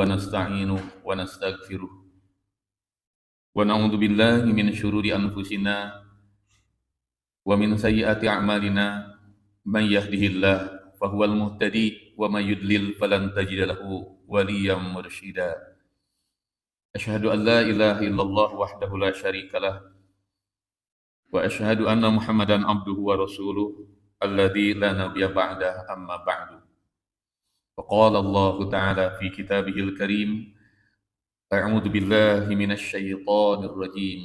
ونستعينه ونستغفره ونعوذ بالله من شرور أنفسنا ومن سيئات أعمالنا من يهده الله فهو المهتدي ومن يضلل فلن تجد له وليا مرشدا أشهد أن لا إله إلا الله وحده لا شريك له وأشهد أن محمدا عبده ورسوله الذي لا نبي بعده أما بعد فقال الله تعالى في كتابه الكريم أعوذ بالله من الشيطان الرجيم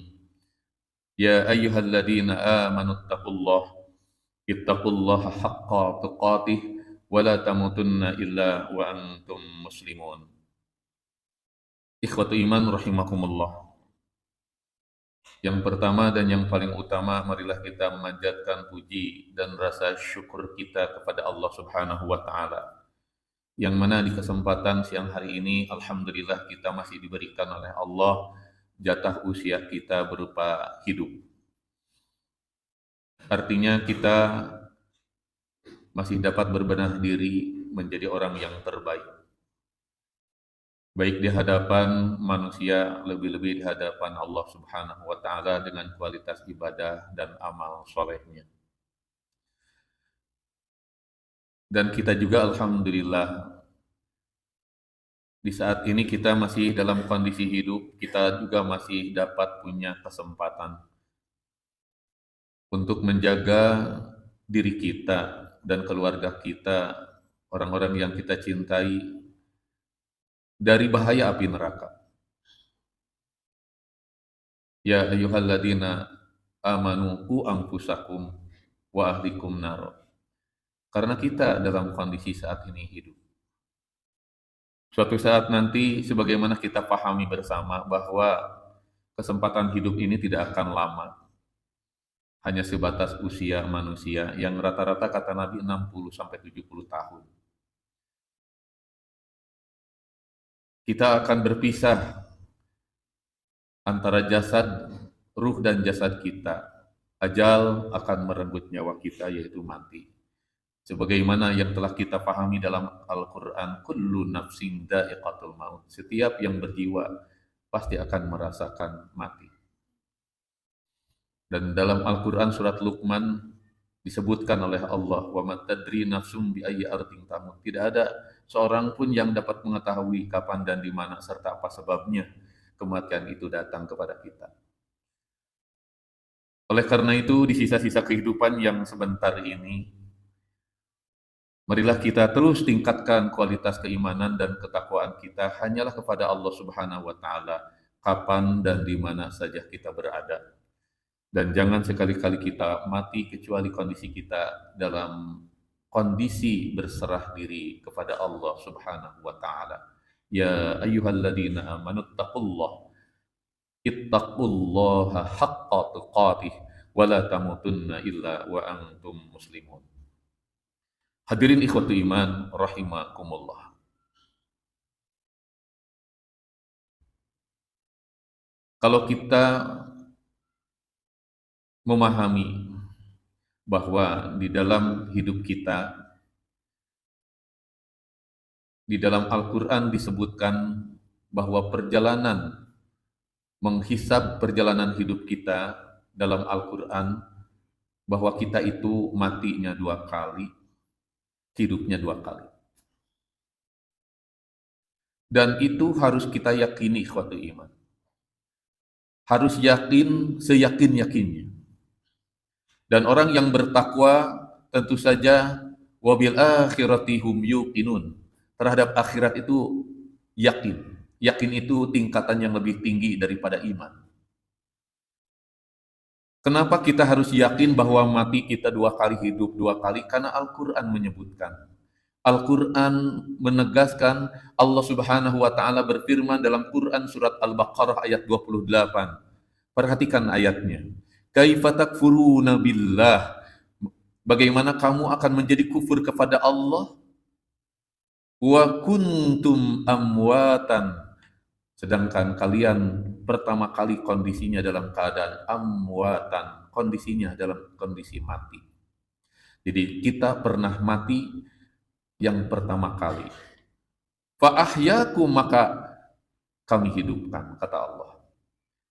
يا أيها الذين آمنوا اتقوا الله حق تقاته ولا تموتن إلا وأنتم مسلمون Ikhwatu iman rahimakumullah. Yang pertama dan yang paling utama, marilah kita memanjatkan puji dan rasa syukur kita kepada Allah Subhanahu wa taala. Yang mana di kesempatan siang hari ini alhamdulillah kita masih diberikan oleh Allah jatah usia kita berupa hidup. Artinya kita masih dapat berbenah diri menjadi orang yang terbaik. Baik di hadapan manusia, lebih-lebih di hadapan Allah Subhanahu wa taala dengan kualitas ibadah dan amal solehnya. Dan kita juga alhamdulillah di saat ini kita masih dalam kondisi hidup, kita juga masih dapat punya kesempatan untuk menjaga diri kita dan keluarga kita, orang-orang yang kita cintai, dari bahaya api neraka. Ya ayyuhalladzina amanu qu anfusakum wa ahlikum nar. Karena kita dalam kondisi saat ini hidup. Suatu saat nanti sebagaimana kita pahami bersama bahwa kesempatan hidup ini tidak akan lama. Hanya sebatas usia manusia yang rata-rata kata Nabi 60 sampai 70 tahun. Kita akan berpisah antara jasad, ruh dan jasad kita. Ajal akan merenggut nyawa kita, yaitu mati. Sebagaimana yang telah kita pahami dalam Al-Quran, kullu nafsin dha'iqatul maut. Setiap yang berjiwa pasti akan merasakan mati. Dan dalam Al-Quran surat Luqman disebutkan oleh Allah, wa ma tadri nafsum bi ayyi ardin tamut. Tidak ada seorang pun yang dapat mengetahui kapan dan di mana serta apa sebabnya kematian itu datang kepada kita. Oleh karena itu, di sisa-sisa kehidupan yang sebentar ini, marilah kita terus tingkatkan kualitas keimanan dan ketakwaan kita hanyalah kepada Allah Subhanahu wa taala, kapan dan di mana saja kita berada. Dan jangan sekali-kali kita mati kecuali kondisi kita dalam kondisi berserah diri kepada Allah Subhanahu wa taala. Ya ayyuhalladzina amanu ittaqullaha haqqa tuqatih wa la tamutunna illa wa antum muslimun. Hadirin ikhwatu iman rahimakumullah. Kalau kita memahami bahwa di dalam hidup kita, di dalam Al-Quran disebutkan bahwa perjalanan, menghisab perjalanan hidup kita dalam Al-Quran, bahwa kita itu matinya 2 kali, hidupnya 2 kali. Dan itu harus kita yakini ikhwatu iman. Harus yakin seyakin-yakinnya. Dan orang yang bertakwa tentu saja wabil akhirati hum yuqinun. Terhadap akhirat itu yakin. Yakin itu tingkatan yang lebih tinggi daripada iman. Kenapa kita harus yakin bahwa mati kita 2 kali, hidup 2 kali? Karena Al-Quran menyebutkan. Al-Quran menegaskan, Allah Subhanahu wa taala berfirman dalam Quran surat Al-Baqarah ayat 28. Perhatikan ayatnya. Kaifa takfuruna billah? Bagaimana kamu akan menjadi kufur kepada Allah? Wa kuntum amwatan. Sedangkan kalian pertama kali kondisinya dalam keadaan amwatan, kondisinya dalam kondisi mati. Jadi kita pernah mati yang pertama kali. Fa ahyakum, maka kami hidupkan, kata Allah.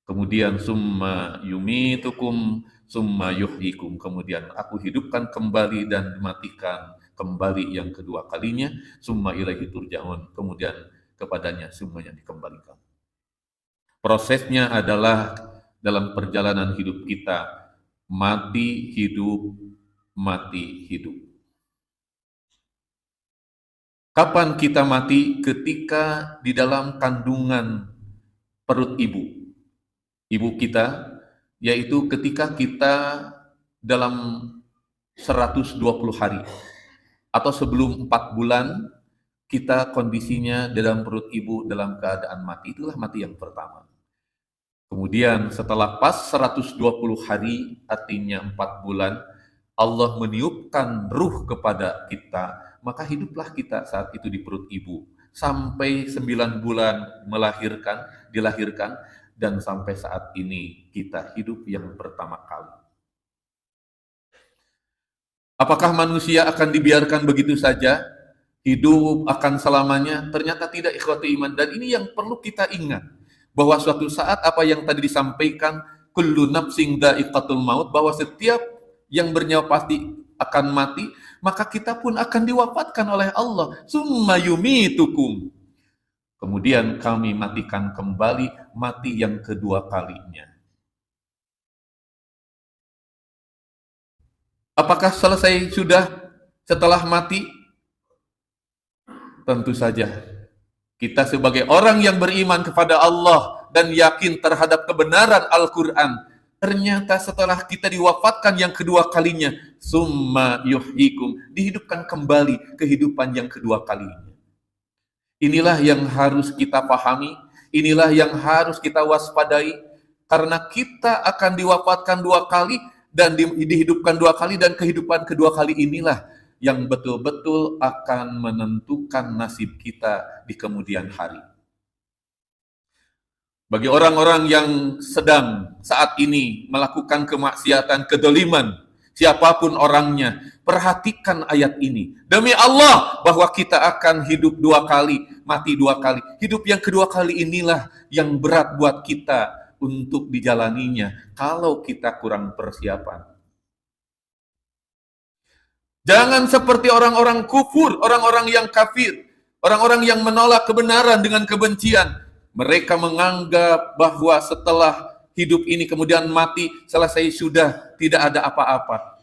Kemudian summa yumitukum summa yuhyikum, kemudian aku hidupkan kembali dan dimatikan kembali yang kedua kalinya, summa ilaihi turja'un, kemudian kepadanya semuanya dikembalikan. Prosesnya adalah dalam perjalanan hidup kita, mati hidup, mati hidup. Kapan kita mati? Ketika di dalam kandungan perut ibu kita, yaitu ketika kita dalam 120 hari atau sebelum 4 bulan kita kondisinya dalam perut ibu dalam keadaan mati. Itulah mati yang pertama. Kemudian setelah pas 120 hari, artinya 4 bulan, Allah meniupkan ruh kepada kita, maka hiduplah kita saat itu di perut ibu sampai 9 bulan dilahirkan, dan sampai saat ini kita hidup yang pertama kali. Apakah manusia akan dibiarkan begitu saja hidup akan selamanya? Ternyata tidak, ikhwati iman. Dan ini yang perlu kita ingat, bahwa suatu saat apa yang tadi disampaikan, kullu nafsin dha'iqatul maut, bahwa setiap yang bernyawa pasti akan mati, maka kita pun akan diwafatkan oleh Allah. Summa yumitukum, kemudian kami matikan kembali, mati yang kedua kalinya. Apakah selesai sudah setelah mati? Tentu saja. Kita sebagai orang yang beriman kepada Allah dan yakin terhadap kebenaran Al-Quran, ternyata setelah kita diwafatkan yang kedua kalinya, summa yuhyikum, dihidupkan kembali kehidupan yang kedua kalinya. Inilah yang harus kita pahami, inilah yang harus kita waspadai, karena kita akan diwafatkan 2 kali dan dihidupkan 2 kali, dan kehidupan kedua kali inilah yang betul-betul akan menentukan nasib kita di kemudian hari. Bagi orang-orang yang sedang saat ini melakukan kemaksiatan, kedoliman, siapapun orangnya, perhatikan ayat ini. Demi Allah, bahwa kita akan hidup 2 kali, mati 2 kali. Hidup yang kedua kali inilah yang berat buat kita untuk dijalaninya kalau kita kurang persiapan. Jangan seperti orang-orang kufur, orang-orang yang kafir, orang-orang yang menolak kebenaran dengan kebencian. Mereka menganggap bahwa setelah hidup ini kemudian mati, selesai sudah, tidak ada apa-apa.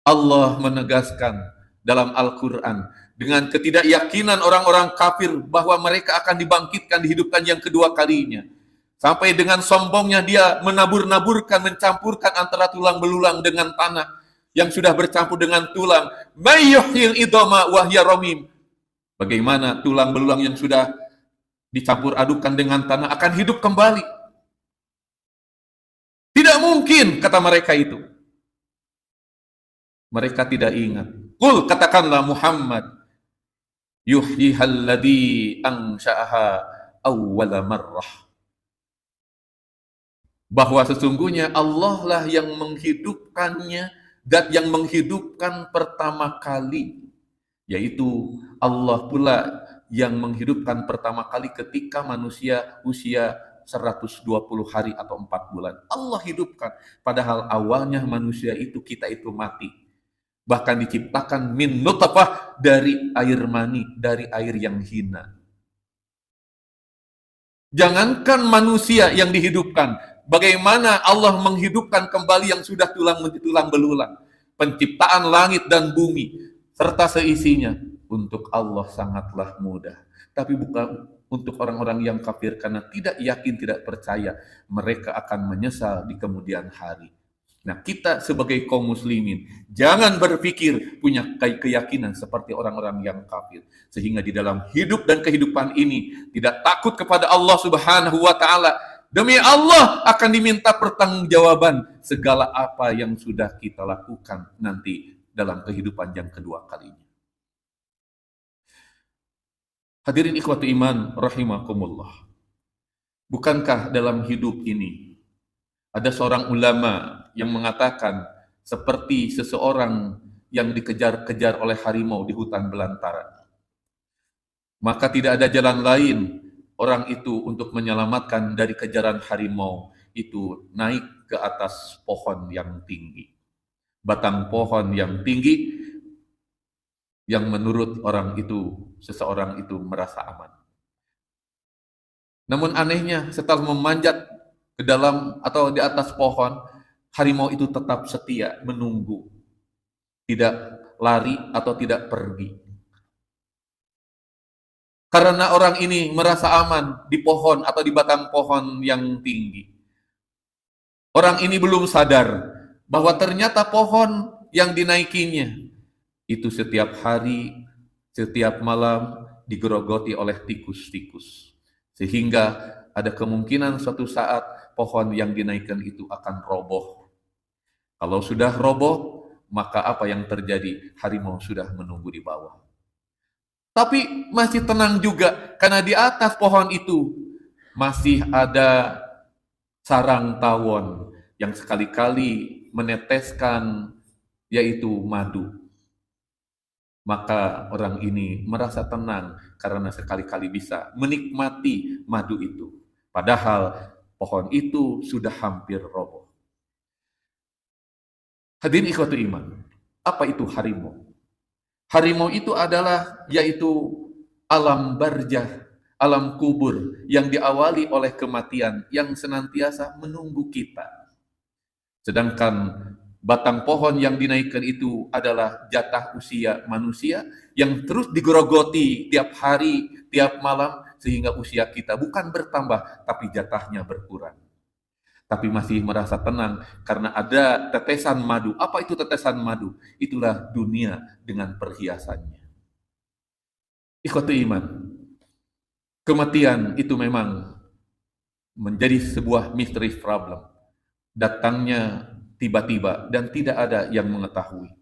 Allah menegaskan dalam Al-Quran, dengan ketidakyakinan orang-orang kafir bahwa mereka akan dibangkitkan, dihidupkan yang kedua kalinya. Sampai dengan sombongnya dia menabur-naburkan, mencampurkan antara tulang belulang dengan tanah yang sudah bercampur dengan tulang. Mayyuhyil idoma wahya romim. Bagaimana tulang belulang yang sudah dicampur adukan dengan tanah akan hidup kembali? Tidak mungkin, kata mereka itu. Mereka tidak ingat. Qul, katakanlah Muhammad, yuhyihalladzi ansha'aha awwala marrah, bahwa sesungguhnya Allah lah yang menghidupkannya dan yang menghidupkan pertama kali, yaitu Allah pula yang menghidupkan pertama kali ketika manusia usia 120 hari atau 4 bulan. Allah hidupkan, padahal awalnya manusia itu, kita itu mati. Bahkan diciptakan min nutfah, dari air mani, dari air yang hina. Jangankan manusia yang dihidupkan, bagaimana Allah menghidupkan kembali yang sudah tulang belulang. Penciptaan langit dan bumi serta seisinya untuk Allah sangatlah mudah. Tapi bukan untuk orang-orang yang kafir, karena tidak yakin, tidak percaya, mereka akan menyesal di kemudian hari. Nah, kita sebagai kaum muslimin jangan berpikir punya keyakinan seperti orang-orang yang kafir, sehingga di dalam hidup dan kehidupan ini tidak takut kepada Allah Subhanahu wa taala. Demi Allah akan diminta pertanggungjawaban segala apa yang sudah kita lakukan nanti dalam kehidupan yang kedua kalinya. Hadirin ikhwati iman rahimakumullah. Bukankah dalam hidup ini ada seorang ulama yang mengatakan seperti seseorang yang dikejar-kejar oleh harimau di hutan belantara. Maka tidak ada jalan lain orang itu untuk menyelamatkan dari kejaran harimau itu naik ke atas pohon yang tinggi. Batang pohon yang tinggi yang menurut orang itu, seseorang itu merasa aman. Namun anehnya setelah memanjat ke dalam atau di atas pohon, harimau itu tetap setia menunggu, tidak lari atau tidak pergi. Karena orang ini merasa aman di pohon atau di batang pohon yang tinggi. Orang ini belum sadar bahwa ternyata pohon yang dinaikinya itu setiap hari, setiap malam digerogoti oleh tikus-tikus. Sehingga ada kemungkinan suatu saat pohon yang dinaikkan itu akan roboh. Kalau sudah roboh, maka apa yang terjadi? Harimau sudah menunggu di bawah. Tapi masih tenang juga, karena di atas pohon itu masih ada sarang tawon yang sekali-kali meneteskan yaitu madu. Maka orang ini merasa tenang karena sekali-kali bisa menikmati madu itu. Padahal pohon itu sudah hampir roboh. Hadirin ikhwatu iman, apa itu harimau? Harimau itu adalah yaitu alam barzah, alam kubur yang diawali oleh kematian yang senantiasa menunggu kita. Sedangkan batang pohon yang dinaikkan itu adalah jatah usia manusia yang terus digerogoti tiap hari, tiap malam, sehingga usia kita bukan bertambah, tapi jatahnya berkurang. Tapi masih merasa tenang karena ada tetesan madu. Apa itu tetesan madu? Itulah dunia dengan perhiasannya. Ikhwatu iman, kematian itu memang menjadi sebuah misteri problem. Datangnya tiba-tiba dan tidak ada yang mengetahui.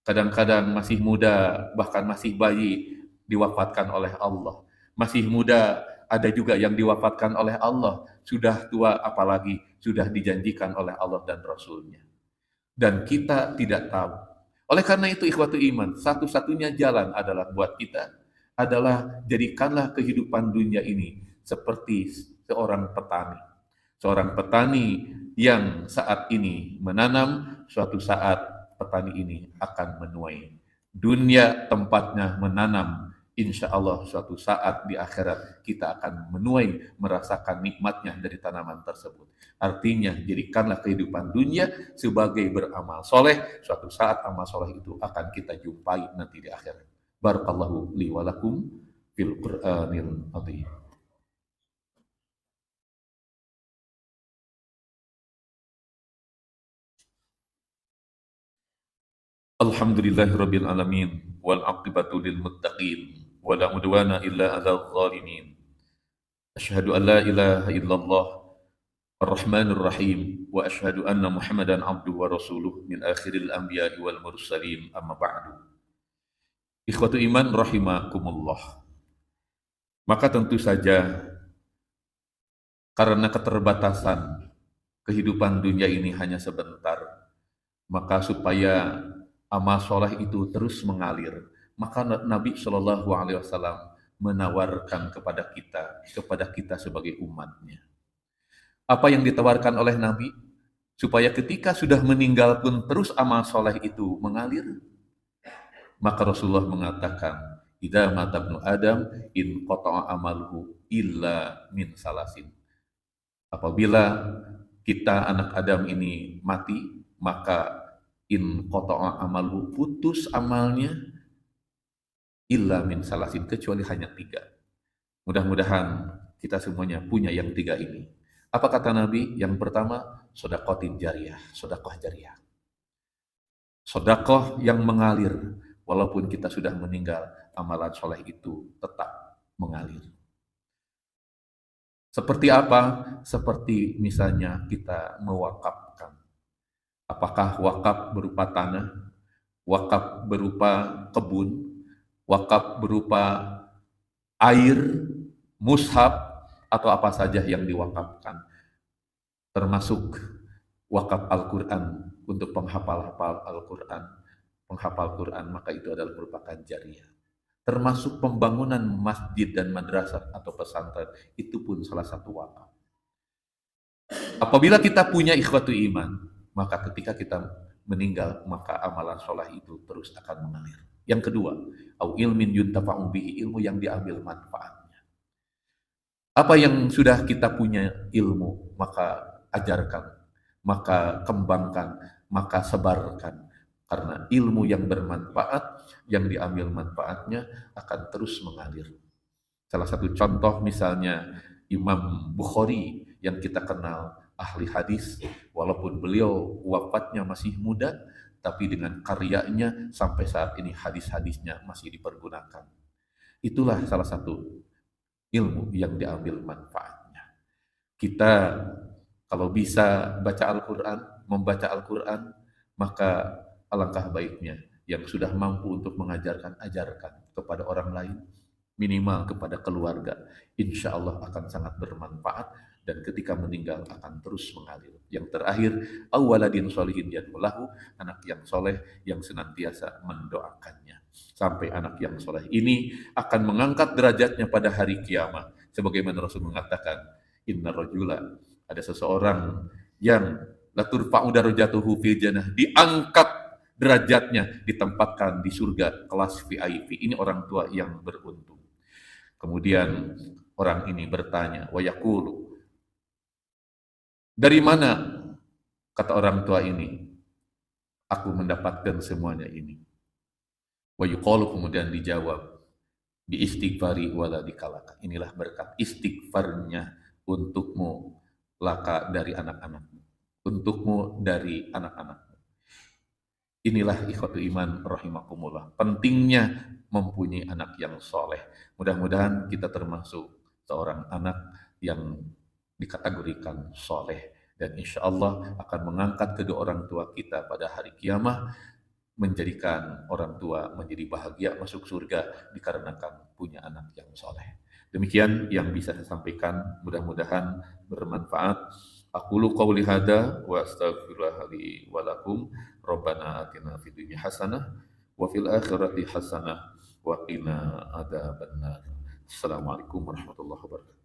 Kadang-kadang masih muda, bahkan masih bayi, diwafatkan oleh Allah. Masih muda, ada juga yang diwafatkan oleh Allah. Sudah tua, apalagi sudah dijanjikan oleh Allah dan Rasul-Nya. Dan kita tidak tahu. Oleh karena itu, ikhwatu iman, satu-satunya jalan adalah buat kita, adalah jadikanlah kehidupan dunia ini seperti seorang petani. Seorang petani yang saat ini menanam, suatu saat petani ini akan menuai. Dunia tempatnya menanam, insya Allah suatu saat di akhirat kita akan menuai, merasakan nikmatnya dari tanaman tersebut. Artinya jadikanlah kehidupan dunia sebagai beramal soleh, suatu saat amal soleh itu akan kita jumpai nanti di akhirat. Barakallahu li walakum fil Qur'anil azim. Alhamdulillahirabbil alamin wal aqibatu lil muttaqin wala udwana illa 'alal zalimin. Asyhadu an la ilaha illallah ar-rahmanir rahim wa asyhadu anna Muhammadan abduhu wa rasuluh min akhiril anbiya'i wal mursalin amma ba'du. Ikhwatu iman rahimakumullah. Maka tentu saja karena keterbatasan kehidupan dunia ini hanya sebentar, maka supaya amal soleh itu terus mengalir, maka Nabi Shallallahu Alaihi Wasallam menawarkan kepada kita sebagai umatnya. Apa yang ditawarkan oleh Nabi? Supaya ketika sudah meninggal pun terus amal soleh itu mengalir. Maka Rasulullah mengatakan, "Idza mata ibnu Adam in qata'a amaluhu illa min salasin." Apabila kita anak Adam ini mati, maka in qata'a amaluhu, putus amalnya, illa min salasin, kecuali hanya 3. Mudah-mudahan kita semuanya punya yang 3 ini. Apa kata Nabi? Yang pertama, sedekah jariyah, sedekah jariyah. Sedekah yang mengalir, walaupun kita sudah meninggal, amalan soleh itu tetap mengalir. Seperti apa? Seperti misalnya kita mewakafkan. Apakah wakaf berupa tanah, wakaf berupa kebun, wakaf berupa air, mushaf, atau apa saja yang diwakafkan. Termasuk wakaf Al-Quran untuk penghafal-hafal Al-Quran, penghafal Quran, maka itu adalah merupakan jariyah. termasuk pembangunan masjid dan madrasah atau pesantren, itu pun salah satu wakaf. Apabila kita punya ikhwatu iman, maka ketika kita meninggal, maka amalan soleh itu terus akan mengalir. Yang kedua, au ilmin yuntafa'u bihi, ilmu yang diambil manfaatnya. Apa yang sudah kita punya ilmu, maka ajarkan, maka kembangkan, maka sebarkan. Karena ilmu yang bermanfaat, yang diambil manfaatnya akan terus mengalir. Salah satu contoh misalnya Imam Bukhari yang kita kenal ahli hadis, walaupun beliau wafatnya masih muda, tapi dengan karyanya sampai saat ini hadis-hadisnya masih dipergunakan. Itulah salah satu ilmu yang diambil manfaatnya. Kita kalau bisa baca Al-Quran, membaca Al-Quran, maka alangkah baiknya yang sudah mampu untuk mengajarkan, ajarkan kepada orang lain, minimal kepada keluarga. Insya Allah akan sangat bermanfaat dan ketika meninggal akan terus mengalir. Yang terakhir, awaladin solihin yadullahu, anak yang soleh yang senantiasa mendoakannya. Sampai anak yang soleh ini akan mengangkat derajatnya pada hari kiamat. Sebagaimana Rasul mengatakan, inna rajula, ada seseorang yang laturfa'u darajatuhu fil jannah, diangkat derajatnya, ditempatkan di surga kelas VIP. Ini orang tua yang beruntung. Kemudian orang ini bertanya, wa yaqulu, dari mana, kata orang tua ini, aku mendapatkan semuanya ini? Wa yuqalu, kemudian dijawab, bi istighfari wala dikalaka. Inilah berkat istighfarnya untukmu, laka dari anak-anakmu, untukmu dari anak-anakmu. Inilah ikhwatu iman rahimakumullah, pentingnya mempunyai anak yang soleh. Mudah-mudahan kita termasuk seorang anak yang dikategorikan soleh, dan insya Allah akan mengangkat kedua orang tua kita pada hari kiamat, menjadikan orang tua menjadi bahagia masuk surga dikarenakan punya anak yang soleh. Demikian yang bisa saya sampaikan, mudah-mudahan bermanfaat. Aqulu qawli hada wa astaghfirullah li wa lakum. Rabbana atina fid dunya hasanah wa fil akhirati hasanah wa qina adzabannar. Assalamualaikum warahmatullahi wabarakatuh.